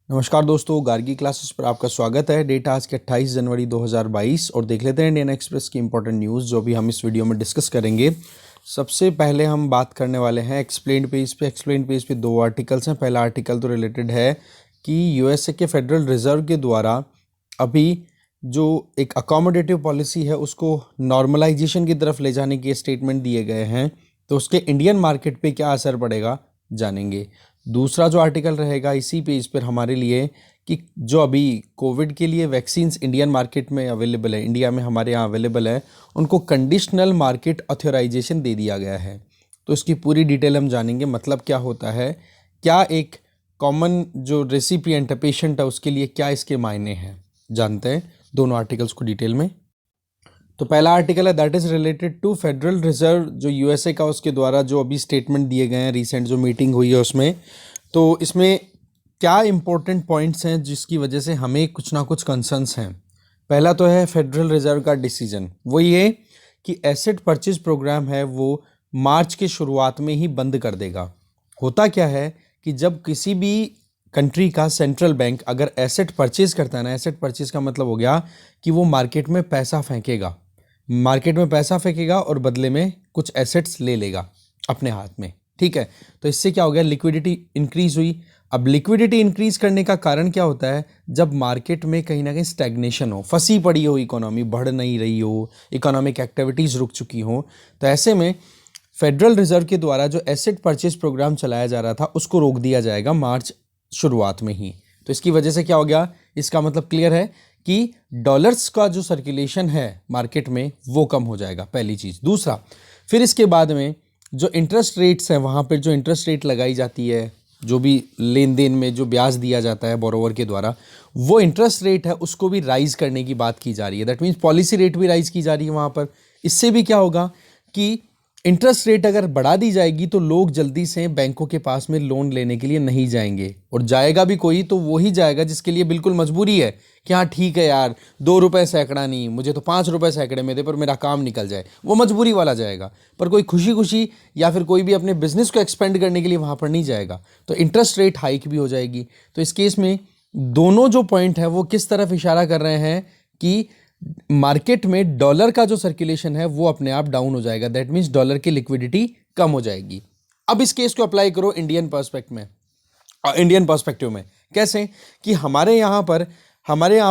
नमस्कार दोस्तों, गार्गी क्लासेस पर आपका स्वागत है। डेट आज के 28 जनवरी 2022 और देख लेते हैं इंडियन एक्सप्रेस की इंपॉर्टेंट न्यूज़ जो भी हम इस वीडियो में डिस्कस करेंगे। सबसे पहले हम बात करने वाले हैं एक्सप्लेन्ड पेज पे दो आर्टिकल्स हैं। पहला आर्टिकल तो रिलेटेड है कि यूएसए के फेडरल रिजर्व के द्वारा अभी जो एक अकोमोडेटिव पॉलिसी है उसको नॉर्मलाइजेशन की तरफ ले जाने के स्टेटमेंट दिए गए हैं, तो उसके इंडियन मार्केट पे क्या असर पड़ेगा जानेंगे। दूसरा जो आर्टिकल रहेगा इसी पेज पर हमारे लिए कि जो अभी कोविड के लिए वैक्सीन्स इंडियन मार्केट में अवेलेबल है, इंडिया में हमारे यहाँ अवेलेबल है, उनको कंडीशनल मार्केट ऑथराइजेशन दे दिया गया है। तो इसकी पूरी डिटेल हम जानेंगे। मतलब क्या होता है, क्या एक कॉमन जो रेसिपिएंट है, पेशेंट है, उसके लिए क्या इसके मायने हैं, जानते हैं दोनों आर्टिकल्स को डिटेल में। तो पहला आर्टिकल है that is related to federal reserve जो यूएसए का, उसके द्वारा जो अभी स्टेटमेंट दिए गए हैं, रिसेंट जो मीटिंग हुई है उसमें। तो इसमें क्या इंपॉर्टेंट पॉइंट्स हैं जिसकी वजह से हमें कुछ ना कुछ कंसर्न्स हैं। पहला तो है फेडरल रिजर्व का डिसीजन, वो ये कि एसेट परचेज प्रोग्राम है वो मार्च के शुरुआत में ही बंद कर देगा। होता क्या है कि जब किसी भी कंट्री का सेंट्रल बैंक अगर एसेट परचेज करता है ना, एसेट परचेज का मतलब हो गया कि वो मार्केट में पैसा फेंकेगा, और बदले में कुछ एसेट्स ले लेगा अपने हाथ में, ठीक है। तो इससे क्या हो गया, लिक्विडिटी इंक्रीज हुई। अब लिक्विडिटी इंक्रीज करने का कारण क्या होता है, जब मार्केट में कहीं ना कहीं स्टैग्नेशन हो, फंसी पड़ी हो इकोनॉमी, बढ़ नहीं रही हो, इकोनॉमिक एक्टिविटीज रुक चुकी हो, तो ऐसे में फेडरल रिजर्व के द्वारा जो एसेट परचेज प्रोग्राम चलाया जा रहा था उसको रोक दिया जाएगा मार्च शुरुआत में ही। तो इसकी वजह से क्या हो गया, इसका मतलब क्लियर है कि डॉलर्स का जो सर्कुलेशन है मार्केट में वो कम हो जाएगा, पहली चीज़। दूसरा, फिर इसके बाद में जो इंटरेस्ट रेट्स हैं, वहाँ पर जो इंटरेस्ट रेट लगाई जाती है, जो भी लेन देन में जो ब्याज दिया जाता है बोरोवर के द्वारा, वो इंटरेस्ट रेट है उसको भी राइज करने की बात की जा रही है। दैट मीन्स पॉलिसी रेट भी राइज की जा रही है वहाँ पर। इससे भी क्या होगा कि इंटरेस्ट रेट अगर बढ़ा दी जाएगी तो लोग जल्दी से बैंकों के पास में लोन लेने के लिए नहीं जाएंगे, और जाएगा भी कोई तो वो ही जाएगा जिसके लिए बिल्कुल मजबूरी है कि हाँ ठीक है यार, 2 रुपये सैकड़ा नहीं, मुझे तो 5 रुपये सैकड़े में दे पर मेरा काम निकल जाए, वो मजबूरी वाला जाएगा। पर कोई खुशी खुशी या फिर कोई भी अपने बिजनेस को एक्सपेंड करने के लिए वहाँ पर नहीं जाएगा, तो इंटरेस्ट रेट हाइक भी हो जाएगी। तो इस केस में दोनों जो पॉइंट है वो किस तरफ इशारा कर रहे हैं कि मार्केट में डॉलर का जो सर्कुलेशन है वो अपने आप डाउन हो जाएगा। दैट मीन्स डॉलर की लिक्विडिटी कम हो जाएगी। अब इस केस को अप्लाई करो इंडियन पर्सपेक्टिव में। कैसे कि हमारे यहाँ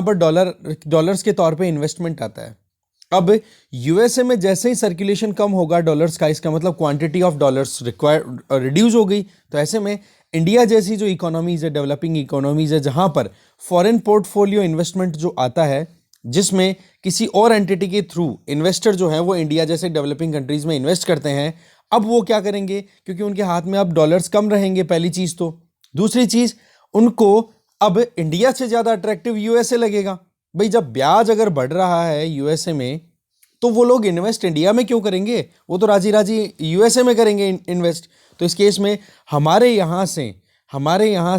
पर डॉलर्स के तौर पे इन्वेस्टमेंट आता है। अब यूएसए में जैसे ही सर्कुलेशन कम होगा डॉलर्स का, इसका मतलब क्वांटिटी ऑफ डॉलर्स रिड्यूस हो गई। तो ऐसे में इंडिया जैसी जो इकोनॉमीज है, डेवलपिंग इकोनॉमीज है, जहां पर फॉरेन पोर्टफोलियो इन्वेस्टमेंट जो आता है, जिसमें किसी और एंटिटी के थ्रू इन्वेस्टर जो है वो इंडिया जैसे डेवलपिंग कंट्रीज में इन्वेस्ट करते हैं, अब वो क्या करेंगे, क्योंकि उनके हाथ में अब डॉलर्स कम रहेंगे, पहली चीज तो। दूसरी चीज, उनको अब इंडिया से ज्यादा अट्रैक्टिव यूएसए लगेगा। भाई जब ब्याज अगर बढ़ रहा है यूएसए में, तो वो लोग इन्वेस्ट इंडिया में क्यों करेंगे, वो तो राजी राजी यूएसए में करेंगे इन्वेस्ट। तो इस केस में हमारे यहाँ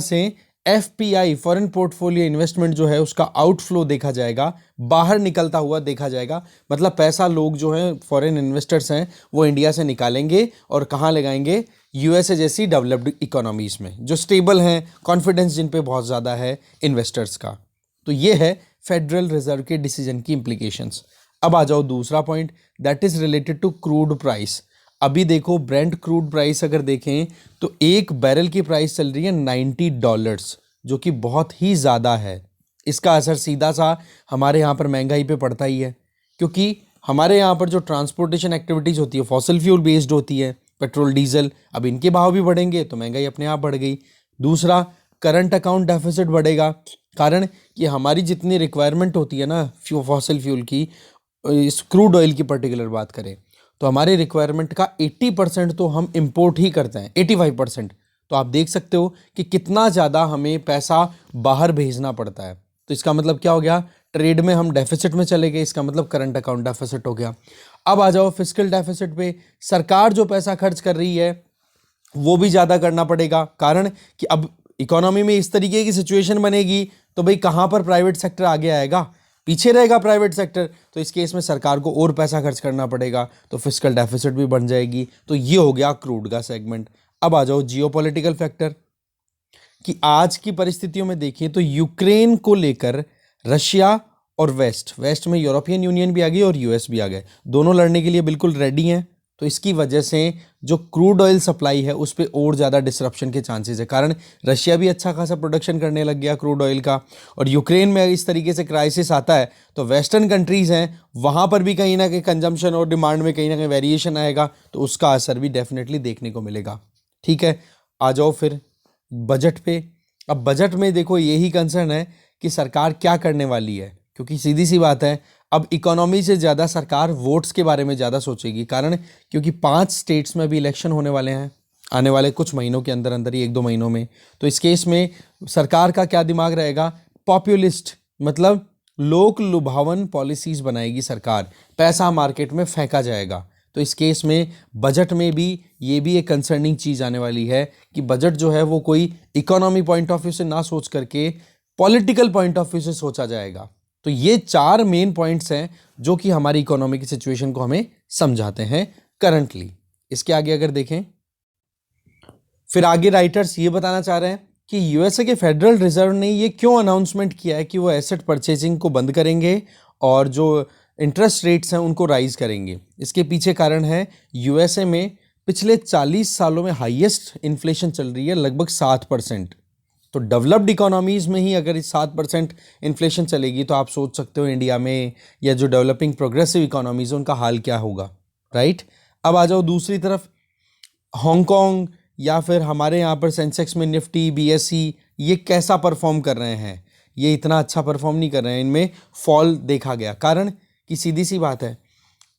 से एफपीआई, फॉरेन पोर्टफोलियो इन्वेस्टमेंट जो है उसका आउटफ्लो देखा जाएगा, बाहर निकलता हुआ देखा जाएगा। मतलब पैसा लोग जो हैं, फॉरेन इन्वेस्टर्स हैं, वो इंडिया से निकालेंगे और कहाँ लगाएंगे, यूएसए जैसी डेवलप्ड इकोनॉमीज में जो स्टेबल हैं, कॉन्फिडेंस जिन पे बहुत ज़्यादा है इन्वेस्टर्स का। तो ये है फेडरल रिजर्व के डिसीजन की इंप्लीकेशंस। अब आ जाओ दूसरा point, that is related to crude price. अभी देखो ब्रेंट क्रूड प्राइस अगर देखें तो एक बैरल की प्राइस चल रही है $90, जो कि बहुत ही ज़्यादा है। इसका असर सीधा सा हमारे यहाँ पर महंगाई पे पड़ता ही है, क्योंकि हमारे यहाँ पर जो ट्रांसपोर्टेशन एक्टिविटीज़ होती है फॉसिल फ्यूल बेस्ड होती है, पेट्रोल डीजल, अब इनके भाव भी बढ़ेंगे तो महंगाई अपने आप बढ़ गई। दूसरा, करंट अकाउंट डेफिसिट बढ़ेगा, कारण कि हमारी जितनी रिक्वायरमेंट होती है ना फॉसिल फ्यूल की, इस क्रूड ऑयल की पर्टिकुलर बात करें तो हमारी रिक्वायरमेंट का 80% तो हम इंपोर्ट ही करते हैं, 85%। तो आप देख सकते हो कि कितना ज़्यादा हमें पैसा बाहर भेजना पड़ता है। तो इसका मतलब क्या हो गया, ट्रेड में हम डेफिसिट में चले गए, इसका मतलब करंट अकाउंट डेफिसिट हो गया। अब आ जाओ फिस्कल डेफिसिट पे। सरकार जो पैसा खर्च कर रही है वो भी ज़्यादा करना पड़ेगा, कारण कि अब इकोनॉमी में इस तरीके की सिचुएशन बनेगी तो भाई कहाँ पर प्राइवेट सेक्टर आगे आएगा, पीछे रहेगा प्राइवेट सेक्टर। तो इस केस में सरकार को और पैसा खर्च करना पड़ेगा, तो फिस्कल डेफिसिट भी बन जाएगी। तो ये हो गया क्रूड का सेगमेंट। अब आ जाओ जियोपॉलिटिकल फैक्टर, कि आज की परिस्थितियों में देखिए तो यूक्रेन को लेकर रशिया और वेस्ट में यूरोपियन यूनियन भी आ गई और यूएस भी आ गए, दोनों लड़ने के लिए बिल्कुल रेडी हैं। तो इसकी वजह से जो क्रूड ऑयल सप्लाई है उस पर और ज़्यादा डिसरप्शन के चांसेस है, कारण रशिया भी अच्छा खासा प्रोडक्शन करने लग गया क्रूड ऑयल का, और यूक्रेन में इस तरीके से क्राइसिस आता है तो वेस्टर्न कंट्रीज़ हैं वहाँ पर भी कहीं ना कहीं कंजम्पशन और डिमांड में कहीं ना कहीं वेरिएशन आएगा, तो उसका असर भी डेफिनेटली देखने को मिलेगा। ठीक है, आ जाओ फिर बजट पे। अब बजट में देखो यही कंसर्न है कि सरकार क्या करने वाली है, क्योंकि सीधी सी बात है अब इकोनॉमी से ज़्यादा सरकार वोट्स के बारे में ज़्यादा सोचेगी, कारण क्योंकि 5 स्टेट्स में भी इलेक्शन होने वाले हैं आने वाले कुछ महीनों के अंदर अंदर ही, 1-2 महीनों में। तो इस केस में सरकार का क्या दिमाग रहेगा, पॉपुलिस्ट मतलब लोक लुभावन पॉलिसीज़ बनाएगी सरकार, पैसा मार्केट में फेंका जाएगा। तो इस केस में बजट में भी ये भी एक कंसर्निंग चीज़ आने वाली है कि बजट जो है वो कोई इकोनॉमी पॉइंट ऑफ व्यू से ना सोच करके पॉलिटिकल पॉइंट ऑफ व्यू से सोचा जाएगा। तो ये 4 मेन पॉइंट्स हैं जो कि हमारी इकोनॉमी की सिचुएशन को हमें समझाते हैं करंटली। इसके आगे अगर देखें, फिर आगे राइटर्स ये बताना चाह रहे हैं कि यूएसए के फेडरल रिजर्व ने ये क्यों अनाउंसमेंट किया है कि वो एसेट परचेजिंग को बंद करेंगे और जो इंटरेस्ट रेट्स हैं उनको राइज करेंगे। इसके पीछे कारण है यूएसए में पिछले 40 सालों में हाईएस्ट इन्फ्लेशन चल रही है, लगभग 7%। तो डेवलप्ड इकोनॉमीज़ में ही अगर इस 7% इन्फ्लेशन चलेगी तो आप सोच सकते हो इंडिया में या जो डेवलपिंग प्रोग्रेसिव इकोनॉमीज़ उनका हाल क्या होगा, राइट। अब आ जाओ दूसरी तरफ, हांगकांग या फिर हमारे यहाँ पर सेंसेक्स में निफ्टी बीएसई ये कैसा परफॉर्म कर रहे हैं, ये इतना अच्छा परफॉर्म नहीं कर रहे हैं, इनमें फॉल देखा गया। कारण कि सीधी सी बात है,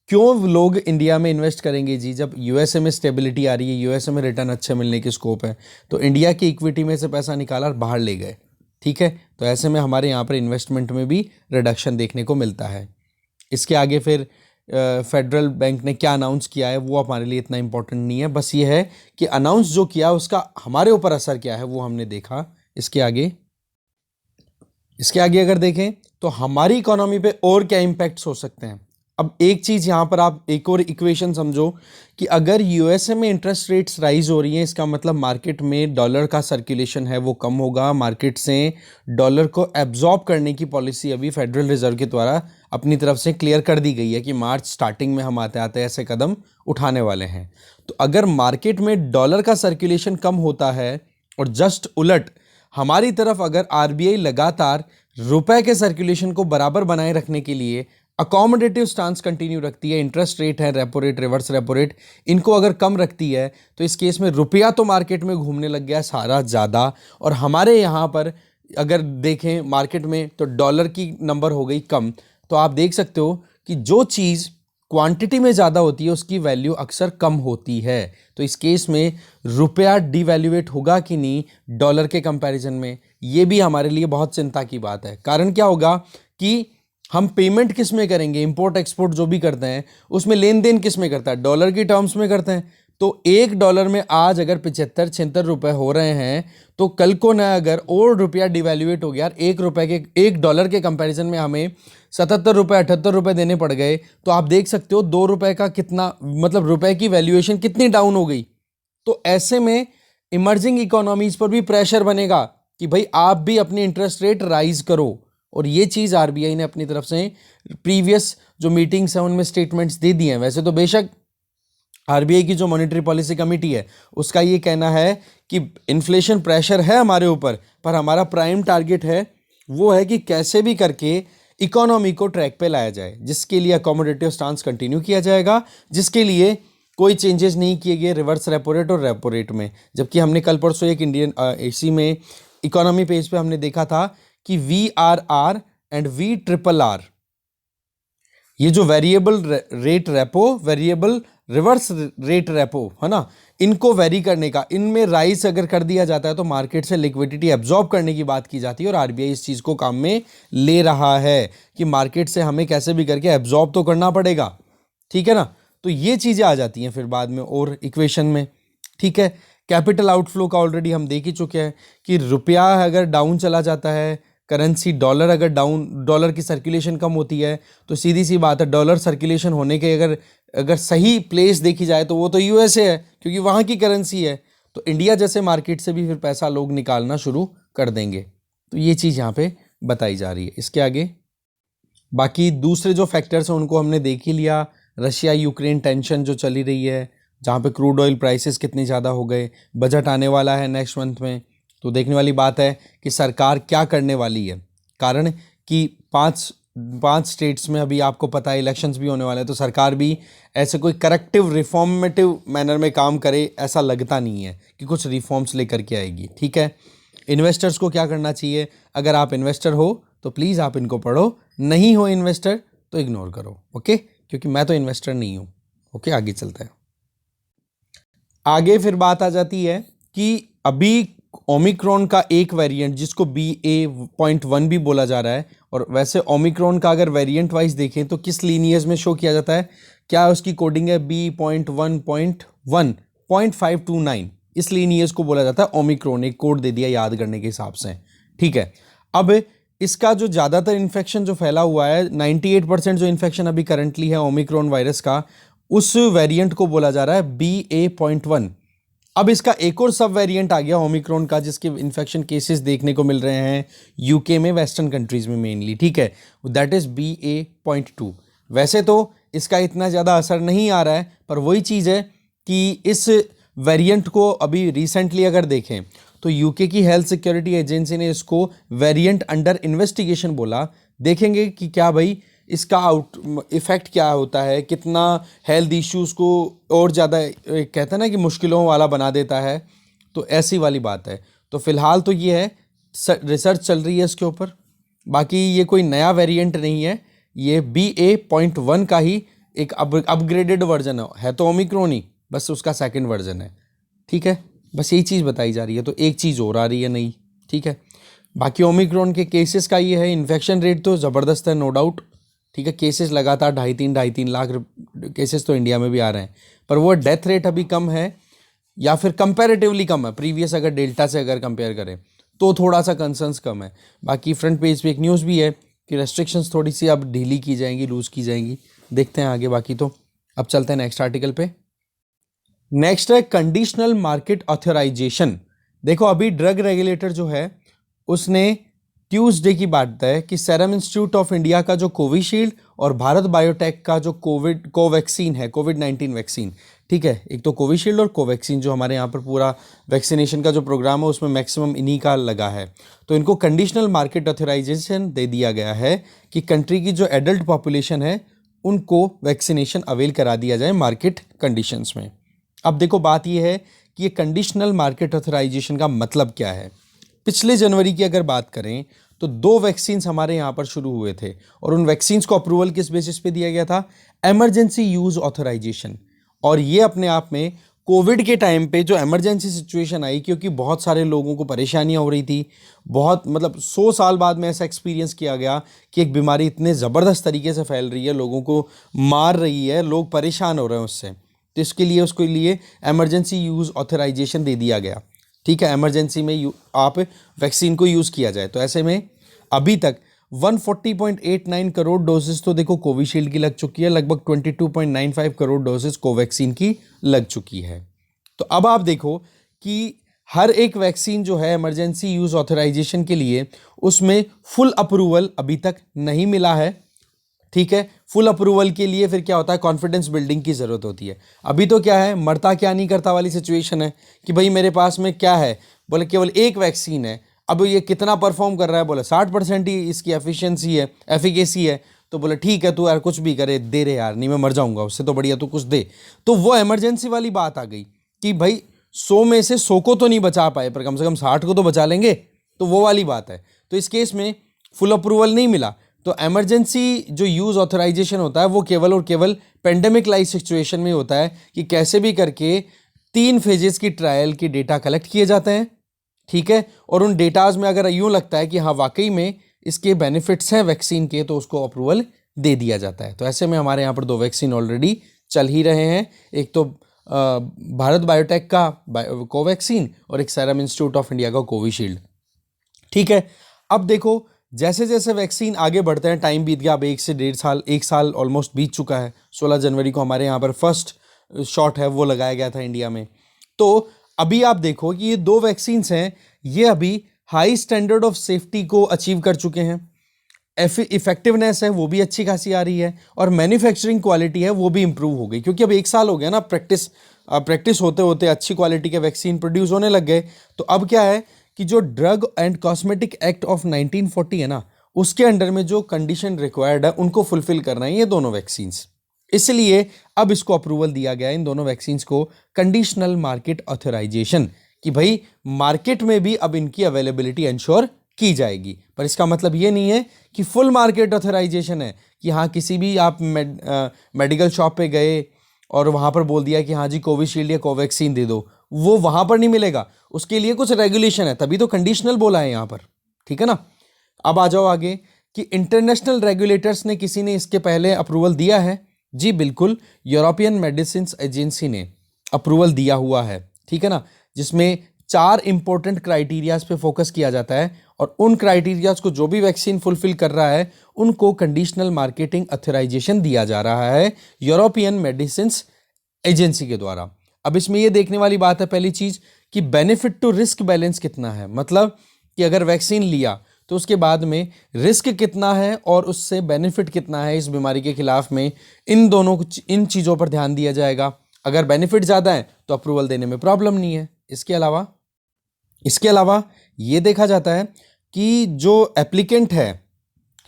क्यों लोग इंडिया में इन्वेस्ट करेंगे जी, जब यूएसए में स्टेबिलिटी आ रही है, यूएसए में रिटर्न अच्छे मिलने की स्कोप है, तो इंडिया की इक्विटी में से पैसा निकाला और बाहर ले गए। ठीक है, तो ऐसे में हमारे यहाँ पर इन्वेस्टमेंट में भी रिडक्शन देखने को मिलता है। इसके आगे फिर फेडरल बैंक ने क्या अनाउंस किया है वो हमारे लिए इतना इंपॉर्टेंट नहीं है, बस ये है कि अनाउंस जो किया उसका हमारे ऊपर असर क्या है वो हमने देखा। इसके आगे अगर देखें तो हमारी इकोनॉमी पे और क्या इम्पैक्ट्स हो सकते हैं। अब एक चीज़ यहाँ पर आप एक और इक्वेशन समझो कि अगर यूएसए में इंटरेस्ट रेट्स राइज हो रही हैं, इसका मतलब मार्केट में डॉलर का सर्कुलेशन है वो कम होगा, मार्केट से डॉलर को एब्जॉर्ब करने की पॉलिसी अभी फेडरल रिजर्व के द्वारा अपनी तरफ से क्लियर कर दी गई है कि मार्च स्टार्टिंग में हम आते आते ऐसे कदम उठाने वाले हैं। तो अगर मार्केट में डॉलर का सर्कुलेशन कम होता है और जस्ट उलट हमारी तरफ अगर आरबीआई लगातार रुपए के सर्कुलेशन को बराबर बनाए रखने के लिए अकोमोडेटिव स्टांस कंटिन्यू रखती है, इंटरेस्ट रेट है, repo rate, reverse repo rate, इनको अगर कम रखती है, तो इस केस में रुपया तो मार्केट में घूमने लग गया सारा ज़्यादा, और हमारे यहाँ पर अगर देखें मार्केट में तो डॉलर की नंबर हो गई कम। तो आप देख सकते हो कि जो चीज़ क्वांटिटी में ज़्यादा होती है उसकी वैल्यू अक्सर कम होती है। तो इस केस में रुपया डिवैल्यूएट होगा कि नहीं डॉलर के कंपैरिजन में, ये भी हमारे लिए बहुत चिंता की बात है। कारण क्या होगा कि हम पेमेंट किस में करेंगे, इंपोर्ट एक्सपोर्ट जो भी करते हैं उसमें लेन देन किस में करता है, डॉलर की टर्म्स में करते हैं। तो $1 में आज अगर 75-76 रुपये हो रहे हैं तो कल को ना अगर और रुपया डिवैल्यूएट हो गया, $1 के कंपैरिजन में हमें 77 रुपये 78 रुपये देने पड़ गए, तो आप देख सकते हो $2 का कितना, मतलब रुपए की वैल्यूएशन कितनी डाउन हो गई। तो ऐसे में इमर्जिंग इकोनॉमीज पर भी प्रेशर बनेगा कि भाई आप भी अपनी इंटरेस्ट रेट राइज करो, और ये चीज़ आरबीआई ने अपनी तरफ से प्रीवियस जो मीटिंग्स हैं उनमें स्टेटमेंट्स दे दिए हैं। वैसे तो बेशक आरबीआई की जो मॉनेटरी पॉलिसी कमेटी है उसका ये कहना है कि इन्फ्लेशन प्रेशर है हमारे ऊपर, पर हमारा प्राइम टारगेट है वो है कि कैसे भी करके इकोनॉमी को ट्रैक पे लाया जाए, जिसके लिए अकोमोडेटिव स्टांस कंटिन्यू किया जाएगा, जिसके लिए कोई चेंजेस नहीं किए गए रिवर्स रेपो रेट और रेपो रेट में। जबकि हमने कल परसों एक इंडियन इसी में इकोनॉमी पेज पे हमने देखा था कि VRR एंड VRRR, ये जो variable rate repo, variable reverse rate repo है ना, इनको वेरी करने का, इनमें राइज अगर कर दिया जाता है तो मार्केट से लिक्विडिटी एब्जॉर्ब करने की बात की जाती है, और आरबीआई इस चीज़ को काम में ले रहा है कि मार्केट से हमें कैसे भी करके एब्जॉर्ब तो करना पड़ेगा। ठीक है ना, तो ये चीज़ें आ जाती हैं फिर बाद में और इक्वेशन में। ठीक है, कैपिटल आउटफ्लो का ऑलरेडी हम देख ही चुके हैं कि रुपया अगर डाउन चला जाता है, करेंसी डॉलर अगर डाउन, डॉलर की सर्कुलेशन कम होती है, तो सीधी सी बात है डॉलर सर्कुलेशन होने के अगर सही प्लेस देखी जाए तो वो तो यूएसए है, क्योंकि वहाँ की करेंसी है। तो इंडिया जैसे मार्केट से भी फिर पैसा लोग निकालना शुरू कर देंगे। तो ये चीज़ यहाँ पे बताई जा रही है। इसके आगे बाकी दूसरे जो फैक्टर्स हैं उनको हमने देख ही लिया। रशिया यूक्रेन टेंशन जो चली रही है, जहाँ पे क्रूड ऑयल प्राइसेस कितने ज़्यादा हो गए, बजट आने वाला है नेक्स्ट मंथ में, तो देखने वाली बात है कि सरकार क्या करने वाली है। कारण कि पांच स्टेट्स में अभी आपको पता है इलेक्शंस भी होने वाले हैं, तो सरकार भी ऐसे कोई करेक्टिव रिफॉर्मेटिव मैनर में काम करे ऐसा लगता नहीं है कि कुछ रिफॉर्म्स लेकर के आएगी। ठीक है, इन्वेस्टर्स को क्या करना चाहिए? अगर आप इन्वेस्टर हो तो प्लीज़ आप इनको पढ़ो, नहीं हो इन्वेस्टर तो इग्नोर करो। ओके, क्योंकि मैं तो इन्वेस्टर नहीं हूँ। ओके, आगे चलते हैं। आगे फिर बात आ जाती है कि अभी ओमिक्रॉन का एक वेरिएंट जिसको BA.1 भी बोला जा रहा है, और वैसे ओमिक्रॉन का अगर वेरिएंट वाइज देखें तो किस लीनियज में शो किया जाता है, क्या उसकी कोडिंग है B.1.1.529, इस लीनियज को बोला जाता है ओमिक्रॉन। एक कोड दे दिया याद करने के हिसाब से। ठीक है, अब इसका जो ज़्यादातर इन्फेक्शन जो फैला हुआ है, 98% जो इन्फेक्शन अभी करंटली है ओमिक्रॉन वायरस का, उस वेरिएंट को बोला जा रहा है BA.1। अब इसका एक और सब वेरिएंट आ गया ओमिक्रॉन का, जिसके इन्फेक्शन केसेस देखने को मिल रहे हैं यूके में, वेस्टर्न कंट्रीज में मेनली। ठीक है, दैट इज BA.2। वैसे तो इसका इतना ज़्यादा असर नहीं आ रहा है, पर वही चीज़ है कि इस वेरिएंट को अभी रिसेंटली अगर देखें तो यूके की हेल्थ सिक्योरिटी एजेंसी ने इसको वेरिएंट अंडर इन्वेस्टिगेशन बोला। देखेंगे कि क्या भाई इसका इफेक्ट क्या होता है, कितना हेल्थ इश्यूज़ को और ज़्यादा कहते हैं ना कि मुश्किलों वाला बना देता है। तो ऐसी वाली बात है। तो फिलहाल तो ये है, रिसर्च चल रही है इसके ऊपर। बाकी ये कोई नया वेरिएंट नहीं है, ये BA.1 का ही एक अपग्रेडेड वर्जन है तो ओमिक्रॉन ही, बस उसका सेकंड वर्जन है। ठीक है, बस यही चीज़ बताई जा रही है। तो एक चीज़ और आ रही है नई। ठीक है, बाकी ओमिक्रॉन के केसेस का ये है, इन्फेक्शन रेट तो ज़बरदस्त है, नो डाउट। ठीक है, केसेस लगातार 2.5-3 लाख केसेस तो इंडिया में भी आ रहे हैं, पर वो डेथ रेट अभी कम है, या फिर कंपैरेटिवली कम है प्रीवियस अगर डेल्टा से अगर कंपेयर करें तो थोड़ा सा कंसर्न्स कम है। बाकी फ्रंट पेज पे एक न्यूज़ भी है कि रेस्ट्रिक्शंस थोड़ी सी अब ढीली की जाएंगी, लूज़ की जाएंगी। देखते हैं आगे। बाकी तो अब चलते हैं नेक्स्ट आर्टिकल पे। नेक्स्ट है कंडीशनल मार्केट ऑथराइजेशन। देखो अभी ड्रग रेगुलेटर जो है उसने ट्यूसडे की बात है कि सीरम इंस्टीट्यूट ऑफ इंडिया का जो कोविशील्ड और भारत बायोटेक का जो कोवैक्सीन है, कोविड-19 वैक्सीन, ठीक है, एक तो कोविशील्ड और कोवैक्सीन जो हमारे यहाँ पर पूरा वैक्सीनेशन का जो प्रोग्राम है उसमें मैक्सिमम इन्हीं का लगा है। तो इनको कंडीशनल मार्केट ऑथराइजेशन दे दिया गया है कि कंट्री की जो एडल्ट पॉपुलेशन है उनको वैक्सीनेशन अवेल करा दिया जाए मार्केट कंडीशंस में। अब देखो बात यह है कि ये कंडीशनल मार्केट ऑथराइजेशन का मतलब क्या है। पिछले जनवरी की अगर बात करें तो 2 वैक्सीन्स हमारे यहाँ पर शुरू हुए थे, और उन वैक्सीन्स को अप्रूवल किस बेसिस पे दिया गया था? Emergency use authorization. और ये अपने आप में कोविड के टाइम पे जो इमरजेंसी सिचुएशन आई, क्योंकि बहुत सारे लोगों को परेशानियां हो रही थी, बहुत मतलब 100 साल बाद में ऐसा एक्सपीरियंस किया गया कि एक बीमारी इतने ज़बरदस्त तरीके से फैल रही है, लोगों को मार रही है, लोग परेशान हो रहे हैं उससे। तो इसके लिए उसके लिए इमरजेंसी यूज़ ऑथराइजेशन दे दिया गया। ठीक है, इमरजेंसी में आप वैक्सीन को यूज़ किया जाए। तो ऐसे में अभी तक 140.89 करोड़ डोजेस तो देखो कोविशील्ड की लग चुकी है, लगभग 22.95 करोड़ डोजेस कोवैक्सीन की लग चुकी है। तो अब आप देखो कि हर एक वैक्सीन जो है इमरजेंसी यूज़ ऑथराइजेशन के लिए, उसमें फुल अप्रूवल अभी तक नहीं मिला है। ठीक है, फुल अप्रूवल के लिए फिर क्या होता है, कॉन्फिडेंस बिल्डिंग की ज़रूरत होती है। अभी तो क्या है, मरता क्या नहीं करता वाली सिचुएशन है कि भाई मेरे पास में क्या है, बोले केवल एक वैक्सीन है, अब ये कितना परफॉर्म कर रहा है, बोले 60% ही इसकी एफिशिएंसी है, एफिकेसी है। तो बोले ठीक है, तू यार कुछ भी करे दे रहे यार, नहीं मैं मर जाऊंगा, उससे तो बढ़िया तू कुछ दे। तो वो इमरजेंसी वाली बात आ गई कि भाई 100 में से 100 को तो नहीं बचा पाए, पर कम से कम 60 को तो बचा लेंगे। तो वो वाली बात है। तो इस केस में फुल अप्रूवल नहीं मिला, तो इमरजेंसी जो यूज़ ऑथराइजेशन होता है वो केवल और केवल पेंडेमिक लाइक सिचुएशन में होता है कि कैसे भी करके 3 फेजेस की ट्रायल के डेटा कलेक्ट किए जाते हैं। ठीक है, और उन डेटाज में अगर यूँ लगता है कि हाँ वाकई में इसके बेनिफिट्स हैं वैक्सीन के, तो उसको अप्रूवल दे दिया जाता है। तो ऐसे में हमारे यहाँ पर 2 वैक्सीन ऑलरेडी चल ही रहे हैं, एक तो भारत बायोटेक का कोवैक्सीन और एक सीरम इंस्टीट्यूट ऑफ इंडिया का कोविशील्ड। ठीक है, अब देखो जैसे जैसे वैक्सीन आगे बढ़ते हैं, टाइम बीत गया, अब 1 से 1.5 साल, 1 साल ऑलमोस्ट बीत चुका है। 16 जनवरी को हमारे यहाँ पर फर्स्ट शॉट है वो लगाया गया था इंडिया में। तो अभी आप देखो कि ये दो वैक्सीन्स हैं, ये अभी हाई स्टैंडर्ड ऑफ सेफ्टी को अचीव कर चुके हैं, इफेक्टिवनेस है वो भी अच्छी खासी आ रही है, और मैन्युफैक्चरिंग क्वालिटी है वो भी इंप्रूव हो गई, क्योंकि अब 1 साल हो गया ना प्रैक्टिस होते होते अच्छी क्वालिटी के वैक्सीन प्रोड्यूस होने लग गए। तो अब क्या है कि जो drug and cosmetic act of 1940 है ना, उसके अंडर में जो कंडीशन रिक्वायर्ड है उनको फुलफिल करना है ये दोनों वैक्सीन्स। इसलिए अब इसको अप्रूवल दिया गया इन दोनों वैक्सीन्स को कंडीशनल मार्केट ऑथराइजेशन, कि भाई मार्केट में भी अब इनकी अवेलेबिलिटी इंश्योर की जाएगी। पर इसका मतलब ये नहीं है कि फुल मार्केट ऑथराइजेशन है कि हाँ किसी भी आप मेडिकल शॉप पे गए और वहाँ पर बोल दिया कि हाँ जी कोविशील्ड या कोवैक्सीन दे दो, वो वहाँ पर नहीं मिलेगा, उसके लिए कुछ रेगुलेशन है, तभी तो कंडीशनल बोला है यहाँ पर, ठीक है ना। अब आ जाओ आगे कि इंटरनेशनल रेगुलेटर्स ने किसी ने इसके पहले अप्रूवल दिया है? जी बिल्कुल, यूरोपियन मेडिसिन एजेंसी ने अप्रूवल दिया हुआ है, ठीक है ना, जिसमें 4 इंपॉर्टेंट क्राइटेरियाज पे फोकस किया जाता है, और उन क्राइटेरियाज को जो भी वैक्सीन फुलफिल कर रहा है उनको कंडीशनल मार्केटिंग ऑथराइजेशन दिया जा रहा है यूरोपियन मेडिसिन एजेंसी के द्वारा। अब इसमें यह देखने वाली बात है पहली चीज कि बेनिफिट टू रिस्क बैलेंस कितना है, मतलब कि अगर वैक्सीन लिया तो उसके बाद में रिस्क कितना है और उससे बेनिफिट कितना है इस बीमारी के खिलाफ में, इन चीज़ों पर ध्यान दिया जाएगा। अगर बेनिफिट ज़्यादा है तो अप्रूवल देने में प्रॉब्लम नहीं है। इसके अलावा ये देखा जाता है कि जो एप्लीकेंट है,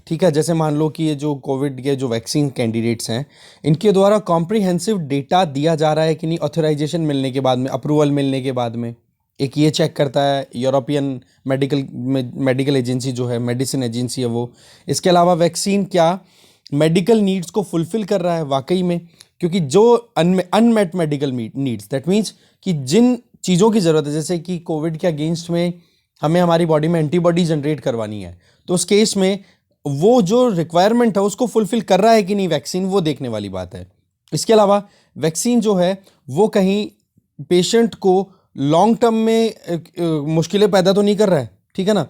ठीक है, जैसे मान लो कि ये जो कोविड के जो वैक्सीन कैंडिडेट्स हैं इनके द्वारा कॉम्प्रिहेंसिव डेटा दिया जा रहा है कि नहीं, ऑथराइजेशन मिलने के बाद में, अप्रूवल मिलने के बाद में। एक ये चेक करता है यूरोपियन मेडिकल एजेंसी जो है, मेडिसिन एजेंसी है वो। इसके अलावा वैक्सीन क्या मेडिकल नीड्स को फुलफिल कर रहा है वाकई में, क्योंकि जो unmet medical needs, that means कि जिन चीज़ों की ज़रूरत है, जैसे कि कोविड के अगेंस्ट में हमें हमारी बॉडी में एंटीबॉडी जनरेट करवानी है, तो उस केस में वो जो रिक्वायरमेंट है उसको फुलफिल कर रहा है कि नहीं वैक्सीन, वो देखने वाली बात है। इसके अलावा वैक्सीन जो है वो कहीं पेशेंट को लॉन्ग टर्म में मुश्किलें पैदा तो नहीं कर रहा है, ठीक है ना,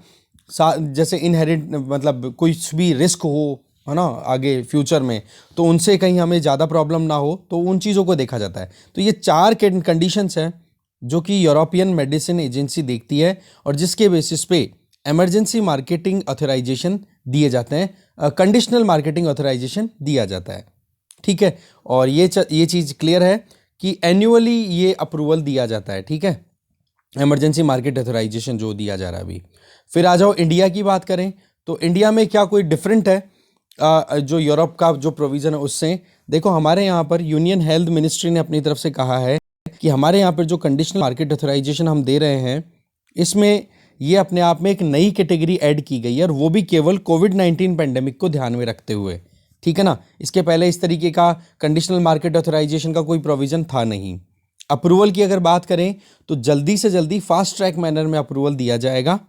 जैसे इनहेरिट मतलब कोई भी रिस्क हो, है ना, आगे फ्यूचर में, तो उनसे कहीं हमें ज़्यादा प्रॉब्लम ना हो, तो उन चीज़ों को देखा जाता है। तो ये 4 कंडीशंस हैं जो कि यूरोपियन मेडिसिन एजेंसी देखती है और जिसके बेसिस पे इमरजेंसी मार्केटिंग ऑथराइजेशन दिए जाते हैं, कंडीशनल मार्केटिंग ऑथराइजेशन दिया जाता है, ठीक है। और ये चीज़ क्लियर है कि एनुअली ये अप्रूवल दिया जाता है, ठीक है, इमरजेंसी मार्केट ऑथराइजेशन जो दिया जा रहा है अभी। फिर आ जाओ इंडिया की बात करें, तो इंडिया में क्या कोई डिफरेंट है जो यूरोप का जो प्रोविज़न है उससे? देखो हमारे यहाँ पर यूनियन हेल्थ मिनिस्ट्री ने अपनी तरफ से कहा है कि हमारे यहाँ पर जो कंडीशनल मार्केट ऑथराइजेशन हम दे रहे हैं इसमें ये अपने आप में एक नई कैटेगरी ऐड की गई है, और वो भी केवल कोविड-19 पेंडेमिक को ध्यान में रखते हुए, ठीक है ना। इसके पहले इस तरीके का कंडीशनल मार्केट ऑथराइजेशन का कोई प्रोविज़न था नहीं। अप्रूवल की अगर बात करें तो जल्दी से जल्दी फास्ट ट्रैक मैनर में अप्रूवल दिया जाएगा,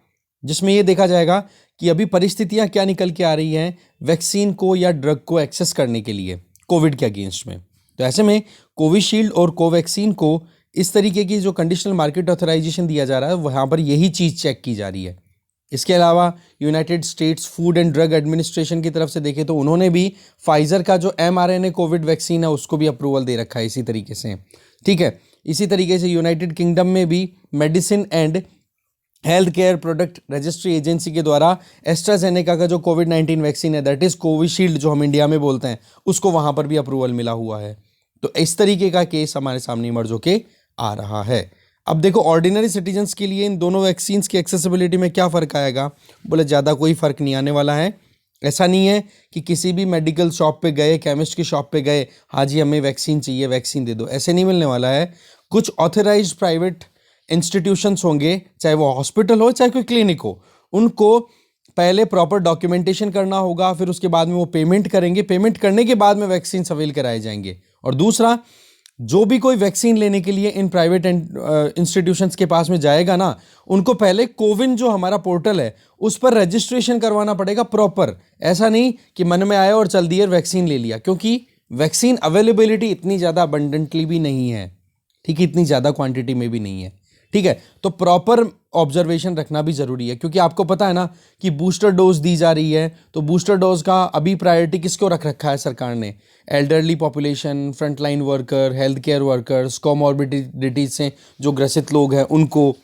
जिसमें ये देखा जाएगा कि अभी परिस्थितियां क्या निकल के आ रही हैं वैक्सीन को या ड्रग को एक्सेस करने के लिए कोविड के अगेंस्ट में। तो ऐसे में कोविशील्ड और कोवैक्सीन को इस तरीके की जो कंडीशनल मार्केट ऑथराइजेशन दिया जा रहा है वहाँ पर यही चीज़ चेक की जा रही है। इसके अलावा United states food and drug administration की तरफ से देखें तो उन्होंने भी फाइजर का जो mRNA कोविड वैक्सीन है उसको भी अप्रूवल दे रखा है इसी तरीके से, ठीक है। इसी तरीके से यूनाइटेड किंगडम में भी medicine and health care product registry agency के द्वारा एस्ट्राजेनेका का जो कोविड-19 वैक्सीन है, दैट इज़ कोविशील्ड जो हम इंडिया में बोलते हैं, उसको वहाँ पर भी अप्रूवल मिला हुआ है। तो इस तरीके का केस हमारे सामने इमर्ज होके आ रहा है। अब देखो ऑर्डिनरी सिटीजन्स के लिए इन दोनों वैक्सीन्स की एक्सेसिबिलिटी में क्या फ़र्क आएगा? बोले ज़्यादा कोई फ़र्क नहीं आने वाला है। ऐसा नहीं है कि किसी भी मेडिकल शॉप पे गए, केमिस्ट की शॉप पे गए, हाँ जी हमें वैक्सीन चाहिए, वैक्सीन दे दो, ऐसे नहीं मिलने वाला है। कुछ ऑथराइज्ड प्राइवेट इंस्टीट्यूशंस होंगे, चाहे वो हॉस्पिटल हो चाहे कोई क्लिनिक हो, उनको पहले प्रॉपर डॉक्यूमेंटेशन करना होगा, फिर उसके बाद में वो पेमेंट करेंगे, पेमेंट करने के बाद में वैक्सीन अवेल कराए जाएंगे। और दूसरा, जो भी कोई वैक्सीन लेने के लिए इन प्राइवेट इंस्टीट्यूशंस के पास में जाएगा ना, उनको पहले कोविन जो हमारा पोर्टल है उस पर रजिस्ट्रेशन करवाना पड़ेगा प्रॉपर। ऐसा नहीं कि मन में आया और चल दिए वैक्सीन ले लिया, क्योंकि वैक्सीन अवेलेबिलिटी इतनी ज़्यादा अबंडेंटली भी नहीं है, ठीक है, इतनी ज़्यादा क्वांटिटी में भी नहीं है, ठीक है, तो प्रॉपर ऑब्जर्वेशन रखना भी ज़रूरी है, क्योंकि आपको पता है ना कि बूस्टर डोज दी जा रही है, तो बूस्टर डोज का अभी प्रायोरिटी किसको रख रखा है सरकार ने? Elderly population, frontline worker, health care workers, comorbidities से जो ग्रसित लोग हैं उनको,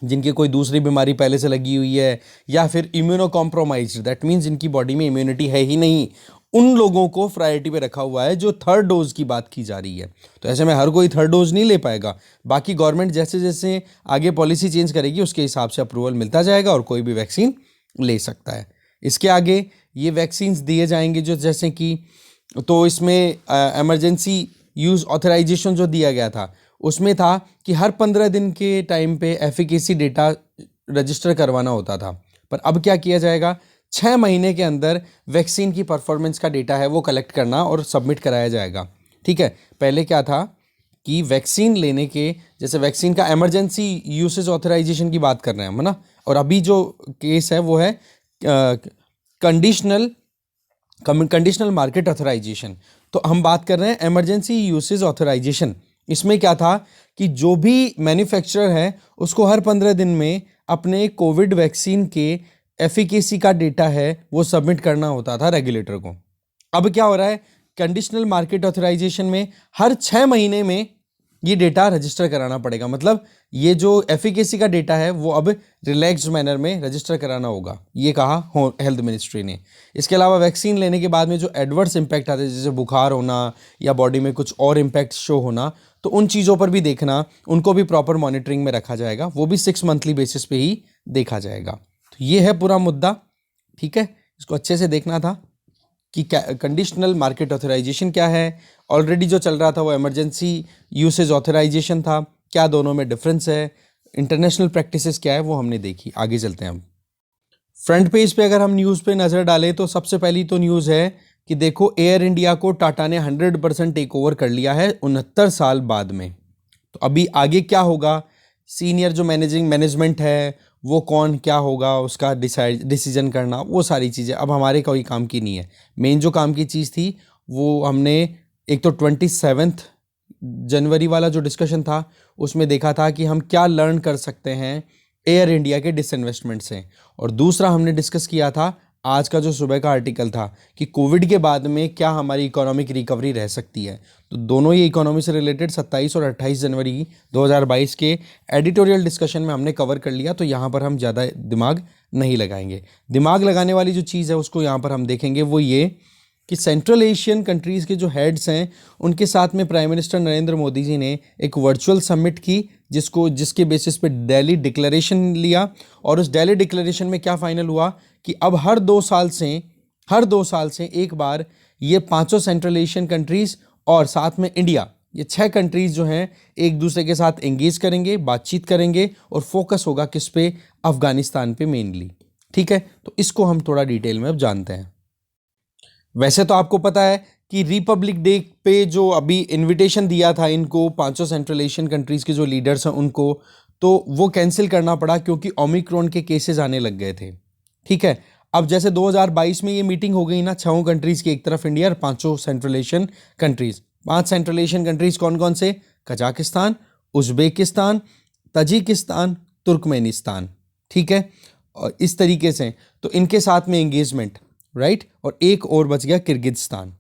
जिनकी कोई दूसरी बीमारी पहले से लगी हुई है, या फिर इम्यूनो कॉम्प्रोमाइज्ड, दैट मीन्स जिनकी बॉडी में इम्यूनिटी है ही नहीं, उन लोगों को प्रायोरिटी पे रखा हुआ है, जो थर्ड डोज की बात की जा रही है। तो ऐसे में हर कोई थर्ड डोज नहीं ले पाएगा। बाकी गवर्नमेंट जैसे जैसे आगे पॉलिसी चेंज करेगी उसके हिसाब से अप्रूवल मिलता जाएगा और कोई भी वैक्सीन ले सकता है। इसके आगे ये वैक्सीन दिए जाएंगे जो जैसे कि, तो इसमें इमरजेंसी यूज़ ऑथराइजेशन जो दिया गया था उसमें था कि हर 15 दिन के टाइम पे एफिकेसी डेटा रजिस्टर करवाना होता था, पर अब क्या किया जाएगा, 6 महीने के अंदर वैक्सीन की परफॉर्मेंस का डेटा है वो कलेक्ट करना और सबमिट कराया जाएगा। ठीक है, पहले क्या था कि वैक्सीन लेने के, जैसे वैक्सीन का इमरजेंसी यूसेज ऑथराइजेशन की बात कर रहे हैं हम ना, और अभी जो केस है वो है कंडीशनल मार्केट ऑथराइजेशन। तो हम बात कर रहे हैं इमरजेंसी यूसेज ऑथराइजेशन। इसमें क्या था कि जो भी मैन्युफैक्चरर है उसको हर 15 दिन में अपने कोविड वैक्सीन के एफिकेसी का डेटा है वो सबमिट करना होता था रेगुलेटर को। अब क्या हो रहा है, कंडीशनल मार्केट ऑथराइजेशन में हर 6 महीने में ये डेटा रजिस्टर कराना पड़ेगा। मतलब ये जो एफिकेसी का डेटा है वो अब रिलैक्स्ड मैनर में रजिस्टर कराना होगा, ये कहा हेल्थ मिनिस्ट्री ने। इसके अलावा वैक्सीन लेने के बाद में जो एडवर्स इम्पैक्ट आते हैं, जैसे बुखार होना या बॉडी में कुछ और इम्पैक्ट शो होना, तो उन चीज़ों पर भी देखना, उनको भी प्रॉपर मॉनिटरिंग में रखा जाएगा, वो भी 6 मंथली बेसिस पे ही देखा जाएगा। तो ये है पूरा मुद्दा। ठीक है, इसको अच्छे से देखना था कि क्या कंडीशनल मार्केट ऑथराइजेशन क्या है। ऑलरेडी जो चल रहा था वो इमरजेंसी यूसेज ऑथराइजेशन था, क्या दोनों में डिफरेंस है, इंटरनेशनल प्रैक्टिसेस क्या है वो हमने देखी। आगे चलते हैं हम। फ्रंट पेज पे अगर हम न्यूज़ पे नज़र डालें तो सबसे पहली तो न्यूज़ है कि देखो एयर इंडिया को टाटा ने 100% टेक ओवर कर लिया है 69 साल बाद में। तो अभी आगे क्या होगा, सीनियर जो मैनेजमेंट है वो कौन क्या होगा उसका डिसीजन करना, वो सारी चीज़ें अब हमारे कोई काम की नहीं है। मेन जो काम की चीज़ थी वो हमने एक तो 27 जनवरी वाला जो डिस्कशन था उसमें देखा था कि हम क्या लर्न कर सकते हैं एयर इंडिया के डिसइन्वेस्टमेंट से, और दूसरा हमने डिस्कस किया था आज का जो सुबह का आर्टिकल था कि कोविड के बाद में क्या हमारी इकोनॉमिक रिकवरी रह सकती है। तो दोनों ही इकोनॉमी से रिलेटेड 27 और 28 जनवरी 2022 के एडिटोरियल डिस्कशन में हमने कवर कर लिया, तो यहाँ पर हम ज़्यादा दिमाग नहीं लगाएंगे। दिमाग लगाने वाली जो चीज़ है उसको यहाँ पर हम देखेंगे, वो ये कि सेंट्रल एशियन कंट्रीज़ के जो हेड्स हैं उनके साथ में प्राइम मिनिस्टर नरेंद्र मोदी जी ने एक वर्चुअल समिट की, जिसके बेसिस पे दिल्ली डिक्लेरेशन लिया, और उस दिल्ली डिक्लेरेशन में क्या फाइनल हुआ कि अब हर 2 साल से एक बार ये 5 सेंट्रल एशियन कंट्रीज़ और साथ में इंडिया, ये 6 कंट्रीज़ जो हैं एक दूसरे के साथ एंगेज करेंगे, बातचीत करेंगे, और फोकस होगा किस पे, अफगानिस्तान पे मेनली। ठीक है, तो इसको हम थोड़ा डिटेल में अब जानते हैं। वैसे तो आपको पता है कि रिपब्लिक डे पे जो अभी इनविटेशन दिया था इनको 5 सेंट्रल एशियन कंट्रीज़ के जो लीडर्स हैं उनको, तो वो कैंसिल करना पड़ा क्योंकि ओमिक्रॉन के केसेस आने लग गए थे। ठीक है, अब जैसे 2022 में ये मीटिंग हो गई ना 6 कंट्रीज़ की, एक तरफ इंडिया और 5 central Asian countries. 5 central Asian countries कौन कौन से, कजाकिस्तान, उज्बेकिस्तान, तजिकिस्तान, तुर्कमेनिस्तान। ठीक है, और इस तरीके से तो इनके साथ में एंगेजमेंट, राइट, और एक और बच गया किर्गिस्तान,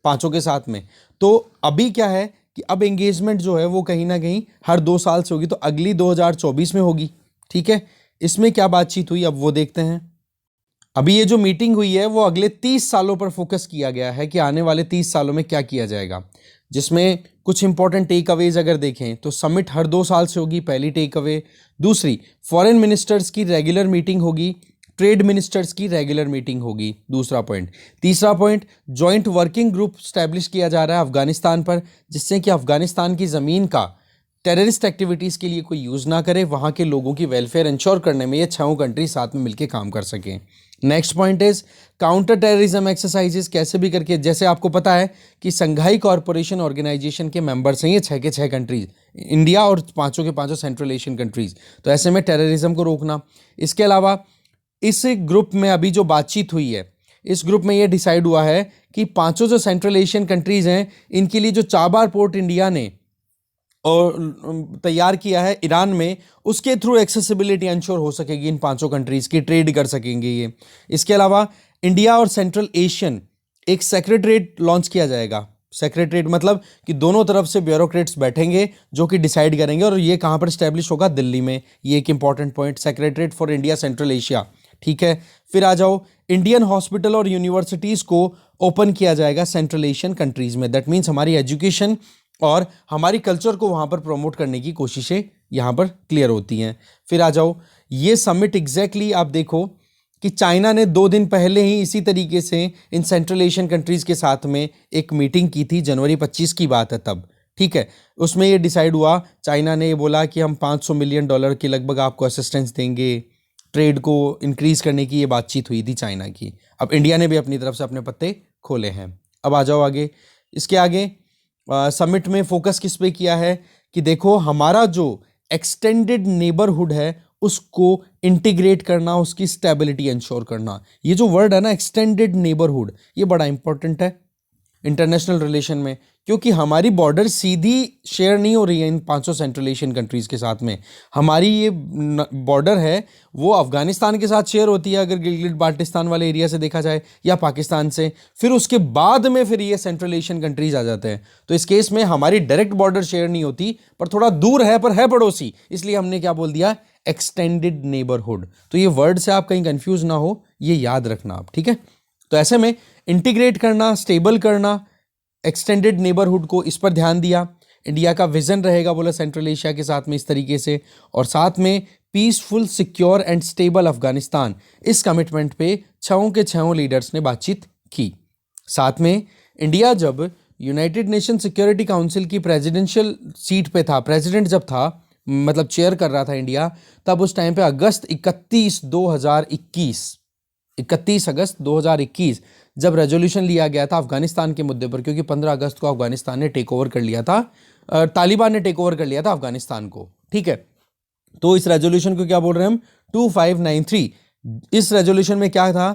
5 के साथ में। तो अभी क्या है कि अब एंगेजमेंट जो है वो कहीं ना कहीं हर 2 साल से होगी, तो अगली 2024 में होगी। ठीक है, इसमें क्या बातचीत हुई अब वो देखते हैं। अभी ये जो मीटिंग हुई है वो अगले 30 सालों पर फोकस किया गया है कि आने वाले 30 सालों में क्या किया जाएगा, जिसमें कुछ इंपॉर्टेंट टेक अवेज अगर देखें तो समिट हर 2 साल से होगी, पहली टेक अवे। दूसरी, फॉरेन मिनिस्टर्स की रेगुलर मीटिंग होगी, ट्रेड मिनिस्टर्स की रेगुलर मीटिंग होगी, दूसरा पॉइंट। तीसरा point, joint working group establish किया जा रहा है अफगानिस्तान पर, जिससे कि अफगानिस्तान की ज़मीन का टेररिस्ट एक्टिविटीज़ के लिए कोई यूज़ ना करे, वहाँ के लोगों की वेलफेयर इंश्योर करने में ये 6 कंट्री साथ में मिलकर काम कर सकें। Next point is counter terrorism exercises, कैसे भी करके, जैसे आपको पता है कि संघाई कॉरपोरेशन ऑर्गेनाइजेशन के मेंबर्स हैं ये 6 के 6 कंट्रीज, इंडिया और 5 के 5 सेंट्रल एशियन कंट्रीज, तो ऐसे में टेररिज्म को रोकना। इसके अलावा इस ग्रुप में अभी जो बातचीत हुई है, इस ग्रुप में ये डिसाइड हुआ है कि 5 जो सेंट्रल एशियन कंट्रीज हैं इनके लिए जो चाबार पोर्ट इंडिया ने और तैयार किया है ईरान में, उसके थ्रू एक्सेसिबिलिटी इंश्योर हो सकेगी इन पांचों कंट्रीज की, ट्रेड कर सकेंगे ये। इसके अलावा इंडिया और सेंट्रल एशियन एक सेक्रेटरीट लॉन्च किया जाएगा। सेक्रेटरीट मतलब कि दोनों तरफ से ब्यूरोक्रेट्स बैठेंगे जो कि डिसाइड करेंगे, और ये कहां पर स्टैब्लिश होगा, दिल्ली में। ये एक important point, secretariat for India central Asia. ठीक है, फिर आ जाओ, इंडियन हॉस्पिटल और यूनिवर्सिटीज को ओपन किया जाएगा सेंट्रल एशियन कंट्रीज में। दैट मीन्स हमारी एजुकेशन और हमारी कल्चर को वहां पर प्रमोट करने की कोशिशें यहां पर क्लियर होती हैं। फिर आ जाओ, ये समिट एग्जैक्टली आप देखो कि चाइना ने 2 दिन पहले ही इसी तरीके से इन सेंट्रल एशियन कंट्रीज के साथ में एक मीटिंग की थी, जनवरी 25 की बात है तब। ठीक है, उसमें ये डिसाइड हुआ, चाइना ने ये बोला कि हम $500 मिलियन के लगभग आपको असिस्टेंस देंगे, ट्रेड को इंक्रीज करने की ये बातचीत हुई थी चाइना की। अब इंडिया ने भी अपनी तरफ से अपने पत्ते खोले हैं। अब आ जाओ आगे, इसके आगे समिट में फोकस किस पे किया है कि देखो हमारा जो एक्सटेंडेड नेबरहुड है उसको इंटीग्रेट करना, उसकी स्टेबिलिटी इंश्योर करना। ये जो वर्ड है ना एक्सटेंडेड नेबरहुड, ये बड़ा इंपॉर्टेंट है इंटरनेशनल रिलेशन में, क्योंकि हमारी बॉर्डर सीधी शेयर नहीं हो रही है इन 500 सेंट्रल एशियन कंट्रीज के साथ में। हमारी ये बॉर्डर है वो अफगानिस्तान के साथ शेयर होती है अगर गिलगिट बाल्टिस्तान वाले एरिया से देखा जाए, या पाकिस्तान से, फिर उसके बाद में फिर ये सेंट्रल एशियन कंट्रीज आ जाते हैं। तो इस केस में हमारी डायरेक्ट बॉर्डर शेयर नहीं होती, पर थोड़ा दूर है, पर है पड़ोसी, इसलिए हमने क्या बोल दिया, एक्सटेंडेड नेबरहुड। तो ये वर्ड से आप कहीं कंफ्यूज ना हो, ये याद रखना आप। ठीक है, तो ऐसे में इंटीग्रेट करना, स्टेबल करना एक्सटेंडेड नेबरहुड को, इस पर ध्यान दिया। इंडिया का विजन रहेगा बोला सेंट्रल एशिया के साथ में इस तरीके से, और साथ में peaceful, secure and stable Afghanistan, इस कमिटमेंट पे 6 के 6 लीडर्स ने बातचीत की। साथ में इंडिया जब यूनाइटेड नेशन सिक्योरिटी काउंसिल की प्रेसिडेंशियल सीट पे था, प्रेसिडेंट जब था, मतलब चेयर कर रहा था इंडिया, तब उस टाइम पे अगस्त 31 अगस्त 2021 जब रेजोल्यूशन लिया गया था अफगानिस्तान के मुद्दे पर, क्योंकि 15 अगस्त को अफगानिस्तान ने टेक ओवर कर लिया था, तालिबान ने टेक ओवर कर लिया था अफगानिस्तान को। ठीक है, तो इस रेजोल्यूशन को क्या बोल रहे हैं हम, 2593। इस रेजोल्यूशन में क्या था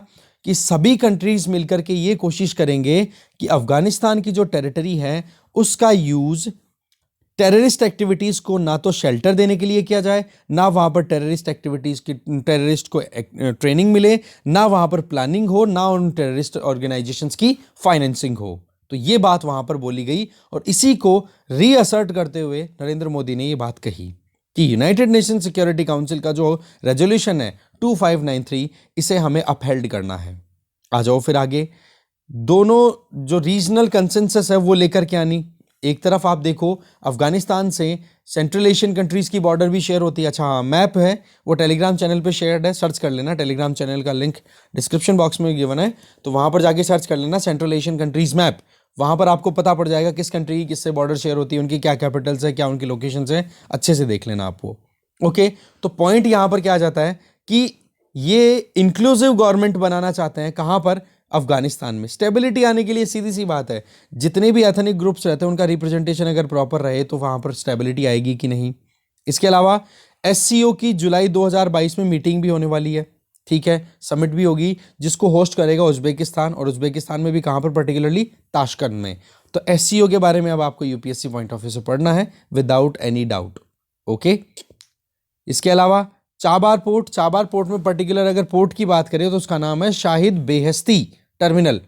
कि सभी कंट्रीज मिलकर के ये कोशिश करेंगे कि अफगानिस्तान की जो टेरिटरी है उसका यूज टेररिस्ट एक्टिविटीज को ना तो शेल्टर देने के लिए किया जाए, ना वहां पर टेररिस्ट एक्टिविटीज की, टेररिस्ट को ट्रेनिंग मिले, ना वहां पर प्लानिंग हो, ना उन टेररिस्ट ऑर्गेनाइजेशंस की फाइनेंसिंग हो। तो ये बात वहां पर बोली गई, और इसी को रीअसर्ट करते हुए नरेंद्र मोदी ने ये बात कही कि यूनाइटेड नेशन सिक्योरिटी काउंसिल का जो रेजोल्यूशन है 2593, इसे हमें अपहेल्ड करना है। आ जाओ फिर आगे, दोनों जो रीजनल कंसेंसस है वो लेकर के आनी। एक तरफ आप देखो अफगानिस्तान से सेंट्रल एशियन कंट्रीज की बॉर्डर भी शेयर होती है। अच्छा हाँ, मैप है वो टेलीग्राम चैनल पे शेयर्ड है, सर्च कर लेना, टेलीग्राम चैनल का लिंक डिस्क्रिप्शन बॉक्स में गिवन है, तो वहां पर जाके सर्च कर लेना सेंट्रल एशियन कंट्रीज मैप। वहां पर आपको पता पड़ जाएगा किस कंट्री की किससे बॉर्डर शेयर होती है, उनकी क्या कैपिटल्स है, क्या उनकी लोकेशंस है, अच्छे से देख लेना आपको। ओके, तो पॉइंट यहां पर क्या आ जाता है कि ये इंक्लूसिव गवर्नमेंट बनाना चाहते हैं, कहां पर, अफगानिस्तान में। स्टेबिलिटी आने के लिए सीधी सी बात है, जितने भी एथनिक ग्रुप्स रहते हैं उनका रिप्रेजेंटेशन अगर प्रॉपर रहे तो वहां पर स्टेबिलिटी आएगी कि नहीं। इसके अलावा एससीओ की जुलाई 2022 में मीटिंग भी होने वाली है। ठीक है, समिट भी होगी जिसको होस्ट करेगा उज्बेकिस्तान, और उज्बेकिस्तान में भी कहां पर, पर्टिकुलरली ताशकंद में। तो एससीओ के बारे में अब आपको यूपीएससी पॉइंट ऑफ व्यू से पढ़ना है विदाउट एनी डाउट। ओके, इसके अलावा चाबार पोर्ट में पर्टिकुलर अगर पोर्ट की बात करें तो उसका नाम है शाहिद बेहस्ती टर्मिनल।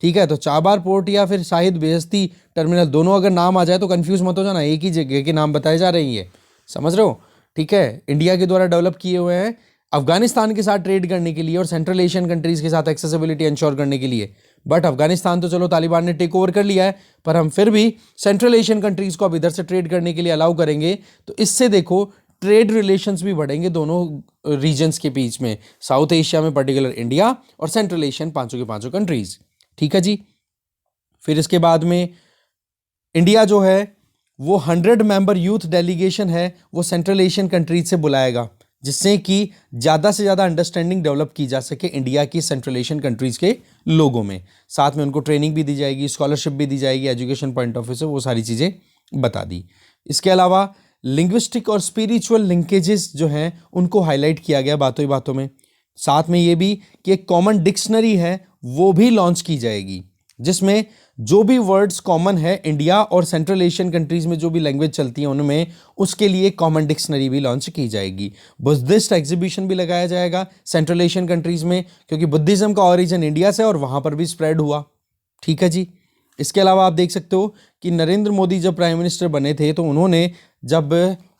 ठीक है, तो चाबार पोर्ट या फिर शाहिद बेहस्ती टर्मिनल, दोनों अगर नाम आ जाए तो कंफ्यूज मत हो जाना, एक ही जगह के नाम बताए जा रहे हैं, समझ रहे हो। ठीक है, इंडिया के द्वारा डेवलप किए हुए हैं अफगानिस्तान के साथ ट्रेड करने के लिए और सेंट्रल एशियन कंट्रीज के साथ एक्सेसिबिलिटी इंश्योर करने के लिए। बट अफगानिस्तान तो चलो तालिबान ने टेक ओवर कर लिया है, पर हम फिर भी सेंट्रल एशियन कंट्रीज को अब इधर से ट्रेड करने के लिए अलाउ करेंगे, तो इससे देखो ट्रेड रिलेशंस भी बढ़ेंगे दोनों रीजन्स के बीच में, साउथ एशिया में पर्टिकुलर इंडिया और सेंट्रल एशियन 5 के 5 कंट्रीज। ठीक है जी, फिर इसके बाद में इंडिया जो है वो 100 मेंबर यूथ डेलीगेशन है वो सेंट्रल एशियन कंट्रीज से बुलाएगा, जिससे कि ज़्यादा से ज़्यादा अंडरस्टैंडिंग डेवलप की जा सके इंडिया की सेंट्रल एशियन कंट्रीज़ के लोगों में। साथ में उनको ट्रेनिंग भी दी जाएगी, स्कॉलरशिप भी दी जाएगी, एजुकेशन पॉइंट ऑफ व्यू से वो सारी चीज़ें बता दी। इसके अलावा लिंग्विस्टिक और स्पिरिचुअल लिंकेजेस जो हैं उनको हाईलाइट किया गया बातों ही बातों में। साथ में ये भी कि एक कॉमन डिक्शनरी है वो भी लॉन्च की जाएगी, जिसमें जो भी वर्ड्स कॉमन है इंडिया और सेंट्रल एशियन कंट्रीज में जो भी लैंग्वेज चलती है उनमें, उसके लिए कॉमन डिक्शनरी भी लॉन्च की जाएगी। बुद्धिस्ट एग्जीबिशन भी लगाया जाएगा सेंट्रल एशियन कंट्रीज में, क्योंकि बुद्धिज्म का ओरिजिन इंडिया से और वहां पर भी स्प्रेड हुआ। ठीक है जी। इसके अलावा आप देख सकते हो कि नरेंद्र मोदी जब प्राइम मिनिस्टर बने थे तो उन्होंने जब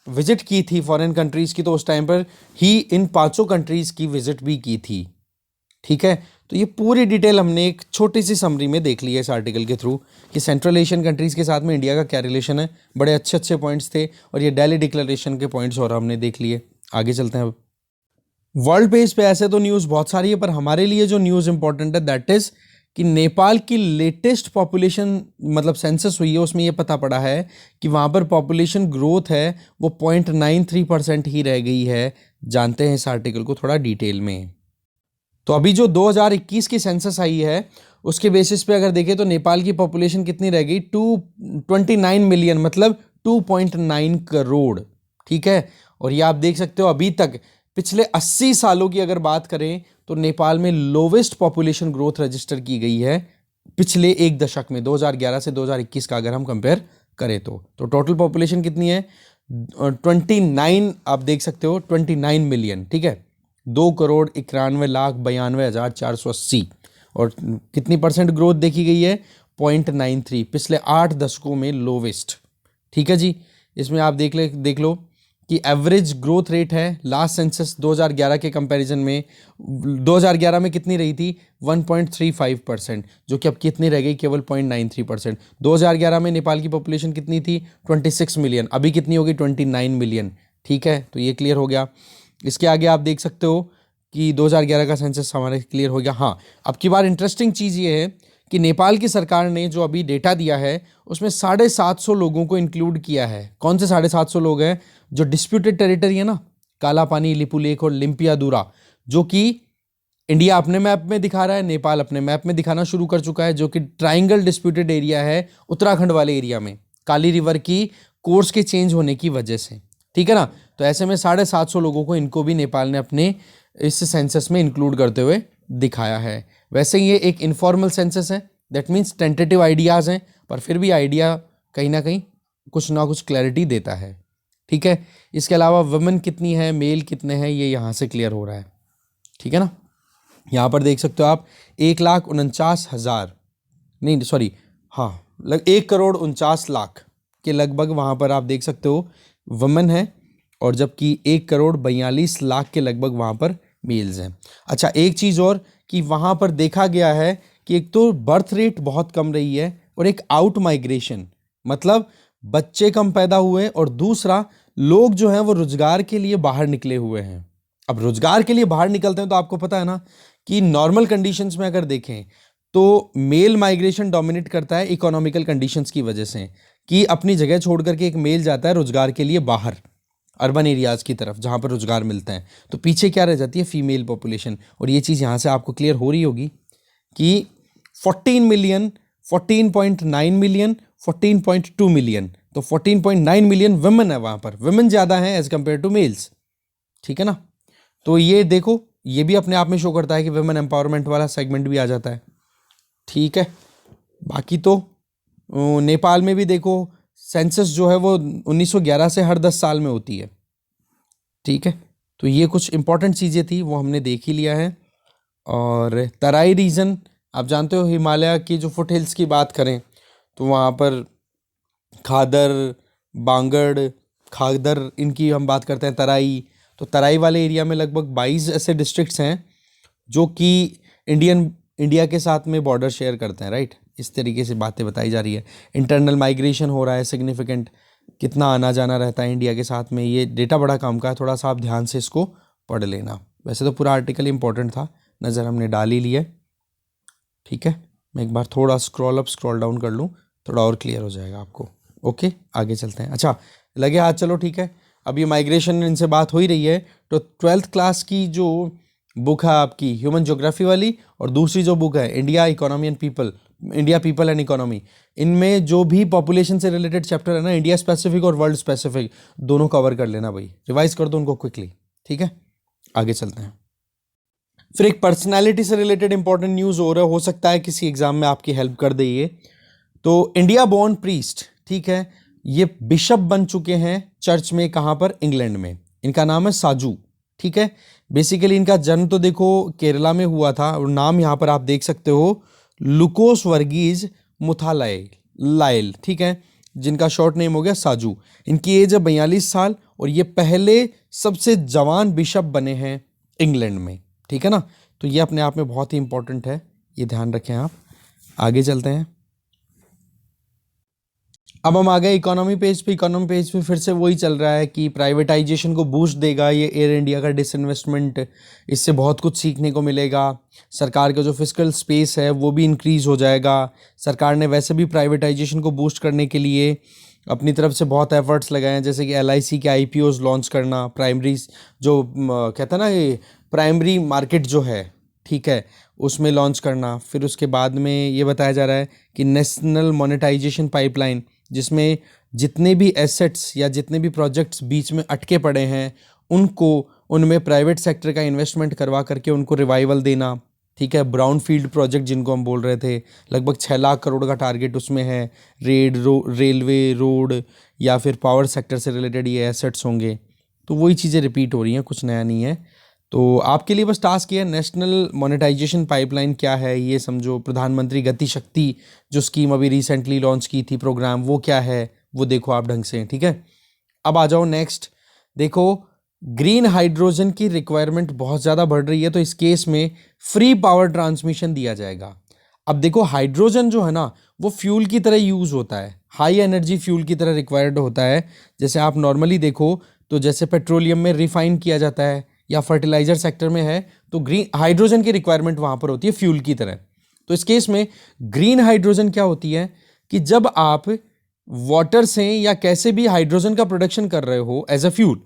विजिट की थी फॉरेन कंट्रीज की, तो उस टाइम पर ही इन 5 कंट्रीज की विजिट भी की थी। ठीक है, तो ये पूरी डिटेल हमने एक छोटी सी समरी में देख ली है इस आर्टिकल के थ्रू कि सेंट्रल एशियन कंट्रीज के साथ में इंडिया का क्या रिलेशन है। बड़े अच्छे अच्छे पॉइंट्स थे और ये दिल्ली डिक्लेरेशन के पॉइंट्स और हमने देख लिए। आगे चलते हैं अब। वर्ल्ड पेज पे ऐसे तो न्यूज़ बहुत सारी है, पर हमारे लिए जो न्यूज़ इंपॉर्टेंट है दैट इज़ कि नेपाल की लेटेस्ट पॉपुलेशन मतलब सेंसस हुई है, उसमें ये पता पड़ा है कि वहाँ पर पॉपुलेशन ग्रोथ है वो 0.93% ही रह गई है। जानते हैं इस आर्टिकल को थोड़ा डिटेल में। तो अभी जो 2021 की सेंसस आई है उसके बेसिस पे अगर देखें तो नेपाल की पॉपुलेशन कितनी रह गई, 229 मिलियन, मतलब 2.9 करोड़। ठीक है, और ये आप देख सकते हो अभी तक पिछले 80 सालों की अगर बात करें तो नेपाल में लोवेस्ट पॉपुलेशन ग्रोथ रजिस्टर की गई है पिछले एक दशक में, 2011 से 2021 का अगर हम कंपेयर करें तो टोटल पॉपुलेशन कितनी है 29, आप देख सकते हो 29 मिलियन। ठीक है, 2,91,92,480 और कितनी परसेंट ग्रोथ देखी गई है 0.93, पिछले 8 दशकों में लोवेस्ट। ठीक है जी। इसमें आप देख लो कि एवरेज ग्रोथ रेट है लास्ट सेंसस 2011 के कंपैरिजन में, 2011 में कितनी रही थी 1.35%, जो कि अब कितनी रह गई केवल 0.93%। 2011 में नेपाल की पॉपुलेशन कितनी थी 26 मिलियन, अभी कितनी होगी 29 मिलियन। ठीक है, तो ये क्लियर हो गया। इसके आगे आप देख सकते हो कि 2011 का सेंसस हमारे क्लियर हो गया। हाँ, अब की बार इंटरेस्टिंग चीज़ ये है कि नेपाल की सरकार ने जो अभी डेटा दिया है उसमें 750 लोगों को इंक्लूड किया है। कौन से 750 लोग हैं, जो डिस्प्यूटेड टेरिटरी है ना, काला पानी, लिपुलेख और लिम्पियादुरा, जो कि इंडिया अपने मैप में दिखा रहा है, नेपाल अपने मैप में दिखाना शुरू कर चुका है, जो कि ट्राइंगल डिस्प्यूटेड एरिया है उत्तराखंड वाले एरिया में, काली रिवर की कोर्स के चेंज होने की वजह से। ठीक है ना, तो ऐसे में 750 लोगों को इनको भी नेपाल ने अपने इस सेंसस में इंक्लूड करते हुए दिखाया है। वैसे ये एक इनफॉर्मल सेंसस है, दैट मीन्स टेंटेटिव आइडियाज़ हैं, पर फिर भी आइडिया कहीं ना कहीं कुछ ना कुछ क्लैरिटी देता है। ठीक है, इसके अलावा वुमेन कितनी है, मेल कितने हैं, ये यहाँ से क्लियर हो रहा है। ठीक है ना, यहाँ पर देख सकते हो आप 1,49,000 नहीं सॉरी हाँ 1,49,00,000 के लगभग वहाँ पर आप देख सकते हो वुमेन है, और जबकि 1,42,00,000 के लगभग वहाँ पर मेल्स हैं। अच्छा, एक चीज़ और कि वहाँ पर देखा गया है कि एक तो बर्थ रेट बहुत कम रही है और एक आउट माइग्रेशन, मतलब बच्चे कम पैदा हुए, और दूसरा लोग जो हैं वो रोजगार के लिए बाहर निकले हुए हैं। अब रोजगार के लिए बाहर निकलते हैं तो आपको पता है ना कि नॉर्मल कंडीशंस में अगर देखें तो मेल माइग्रेशन डोमिनेट करता है इकोनॉमिकल कंडीशंस की वजह से, कि अपनी जगह छोड़ करके एक मेल जाता है रोजगार के लिए बाहर अर्बन एरियाज़ की तरफ जहाँ पर रोजगार मिलता है, तो पीछे क्या रह जाती है फीमेल पॉपुलेशन। और ये चीज़ यहाँ से आपको क्लियर हो रही होगी कि 14 मिलियन, 14.9 मिलियन, 14.2 मिलियन, तो 14.9 मिलियन वुमेन है वहाँ पर, वुमेन ज़्यादा हैं एज कम्पेयर टू मेल्स। ठीक है ना, तो ये देखो ये भी अपने आप में शो करता है कि वुमेन एम्पावरमेंट वाला सेगमेंट भी आ जाता है। ठीक है, बाकी तो नेपाल में भी देखो सेंसस जो है वो 1911 से हर 10 साल में होती है। ठीक है, तो ये कुछ इंपॉर्टेंट चीज़ें थी वो हमने देख ही लिया है। और तराई रीजन आप जानते हो, हिमालय की जो फुट हिल्स की बात करें तो वहाँ पर खादर, बांगड़, खादर, इनकी हम बात करते हैं तराई, तो तराई वाले एरिया में लगभग 22 ऐसे डिस्ट्रिक्ट्स हैं जो कि इंडिया के साथ में बॉर्डर शेयर करते हैं, राइट। इस तरीके से बातें बताई जा रही है। इंटरनल माइग्रेशन हो रहा है सिग्निफिकेंट, कितना आना जाना रहता है इंडिया के साथ में, ये डेटा बड़ा काम का है, थोड़ा सा आप ध्यान से इसको पढ़ लेना। वैसे तो पूरा आर्टिकल इंपॉर्टेंट था, नज़र हमने डाल ही ली है। ठीक है, मैं एक बार थोड़ा स्क्रॉल अप स्क्रॉल डाउन कर लूँ, थोड़ा और क्लियर हो जाएगा आपको। ओके, आगे चलते हैं। अच्छा लगे हाथ, चलो ठीक है। अब ये माइग्रेशन इनसे बात हो ही रही है, तो 12th क्लास की जो बुक है आपकी ह्यूमन ज्योग्राफी वाली, और दूसरी जो बुक है India economy and people, India people and economy, इनमें जो भी पॉपुलेशन से रिलेटेड चैप्टर है ना, इंडिया स्पेसिफिक और वर्ल्ड स्पेसिफिक दोनों कवर कर लेना भाई, रिवाइज कर दो उनको क्विकली। ठीक है, आगे चलते हैं। फिर एक पर्सनालिटी से रिलेटेड इंपॉर्टेंट न्यूज़ हो सकता है किसी एग्जाम में आपकी हेल्प कर दे ये। तो इंडिया बोर्न प्रीस्ट, ठीक है, ये बिशप बन चुके हैं चर्च में, कहाँ पर, इंग्लैंड में। इनका नाम है साजू, ठीक है। बेसिकली इनका जन्म तो देखो केरला में हुआ था, और नाम यहाँ पर आप देख सकते हो लुकोस वर्गीज मुथालाइल, ठीक है, जिनका शॉर्ट नेम हो गया साजू। इनकी एज है 42 साल, और ये पहले सबसे जवान बिशप बने हैं इंग्लैंड में, ठीक है ना। तो ये अपने आप में बहुत ही इंपॉर्टेंट है, ये ध्यान रखें आप। आगे चलते हैं। अब हम आ गए इकोनॉमी पेज पे। इकोनॉमी पेज पे फिर से वही चल रहा है कि प्राइवेटाइजेशन को बूस्ट देगा ये एयर इंडिया का डिसइन्वेस्टमेंट, इससे बहुत कुछ सीखने को मिलेगा। सरकार का जो फिस्कल स्पेस है वो भी इंक्रीज़ हो जाएगा। सरकार ने वैसे भी प्राइवेटाइजेशन को बूस्ट करने के लिए अपनी तरफ से बहुत एफर्ट्स लगाए हैं, जैसे कि LIC के IPOs लॉन्च करना, प्राइमरी जो कहता है ना ये प्राइमरी मार्केट जो है, ठीक है, उसमें लॉन्च करना। फिर उसके बाद में ये बताया जा रहा है कि नेशनल मोनेटाइजेशन पाइपलाइन, जिसमें जितने भी एसेट्स या जितने भी प्रोजेक्ट्स बीच में अटके पड़े हैं उनको, उनमें प्राइवेट सेक्टर का इन्वेस्टमेंट करवा करके उनको रिवाइवल देना, ठीक है। ब्राउन फील्ड प्रोजेक्ट जिनको हम बोल रहे थे, लगभग 6 लाख करोड़ का टारगेट उसमें है। रेलवे, रोड या फिर पावर सेक्टर से रिलेटेड ये एसेट्स होंगे। तो वही चीज़ें रिपीट हो रही हैं, कुछ नया नहीं है। तो आपके लिए बस टास्क ये है, नेशनल मोनेटाइजेशन पाइपलाइन क्या है ये समझो। प्रधानमंत्री गति शक्ति जो स्कीम अभी रिसेंटली लॉन्च की थी प्रोग्राम, वो क्या है वो देखो आप ढंग से, ठीक है। अब आ जाओ नेक्स्ट। देखो ग्रीन हाइड्रोजन की रिक्वायरमेंट बहुत ज़्यादा बढ़ रही है, तो इस केस में फ्री पावर ट्रांसमिशन दिया जाएगा। अब देखो हाइड्रोजन जो है ना वो फ्यूल की तरह यूज़ होता है, हाई एनर्जी फ्यूल की तरह रिक्वायर्ड होता है। जैसे आप नॉर्मली देखो तो जैसे पेट्रोलियम में रिफाइन किया जाता है या फर्टिलाइजर सेक्टर में है, तो ग्रीन हाइड्रोजन की रिक्वायरमेंट वहाँ पर होती है फ्यूल की तरह। तो इस केस में ग्रीन हाइड्रोजन क्या होती है कि जब आप वाटर से या कैसे भी हाइड्रोजन का प्रोडक्शन कर रहे हो एज अ फ्यूल,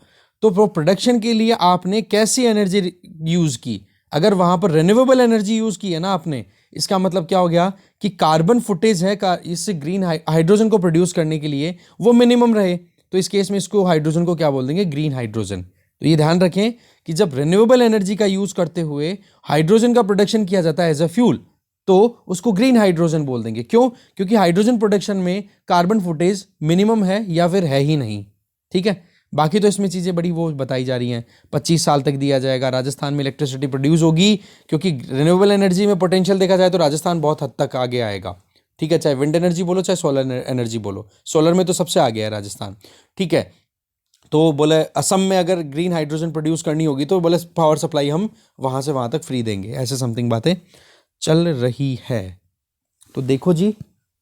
तो प्रोडक्शन के लिए आपने कैसी एनर्जी यूज़ की। अगर वहाँ पर रिन्यूएबल एनर्जी यूज़ की है ना आपने, इसका मतलब क्या हो गया कि कार्बन फुटेज है का इससे ग्रीन हाइड्रोजन को प्रोड्यूस करने के लिए वो मिनिमम रहे। तो इस केस में इसको हाइड्रोजन को क्या बोल देंगे, ग्रीन हाइड्रोजन। तो ये ध्यान रखें कि जब रिन्यूएबल एनर्जी का यूज़ करते हुए हाइड्रोजन का प्रोडक्शन किया जाता है एज अ फ्यूल, तो उसको ग्रीन हाइड्रोजन बोल देंगे। क्यों? क्योंकि हाइड्रोजन प्रोडक्शन में कार्बन फुटेज मिनिमम है या फिर है ही नहीं, ठीक है। बाकी तो इसमें चीज़ें बड़ी वो बताई जा रही हैं, 25 साल तक दिया जाएगा, राजस्थान में इलेक्ट्रिसिटी प्रोड्यूस होगी, क्योंकि रिन्यूएबल एनर्जी में पोटेंशियल देखा जाए तो राजस्थान बहुत हद तक आगे आएगा, ठीक है। चाहे विंड एनर्जी बोलो चाहे सोलर एनर्जी बोलो, सोलर में तो सबसे आगे है राजस्थान, ठीक है। तो बोले असम में अगर ग्रीन हाइड्रोजन प्रोड्यूस करनी होगी तो बोले पावर सप्लाई हम वहाँ से वहाँ तक फ्री देंगे, ऐसे समथिंग बातें चल रही है। तो देखो जी,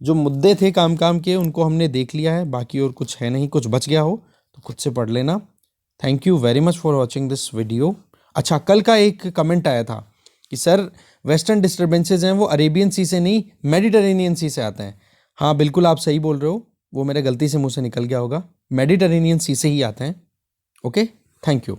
जो मुद्दे थे काम के उनको हमने देख लिया है, बाकी और कुछ है नहीं। कुछ बच गया हो तो खुद से पढ़ लेना। Thank you very much for watching this video. अच्छा, कल का एक कमेंट आया था कि सर वेस्टर्न डिस्टर्बेंसेज हैं वो अरेबियन सी से नहीं मेडिटेरेनियन सी से आते हैं। हाँ बिल्कुल आप सही बोल रहे हो, वो मेरे गलती से मुंह से निकल गया होगा, मेडिटेरेनियन सी से ही आते हैं। Okay, thank you.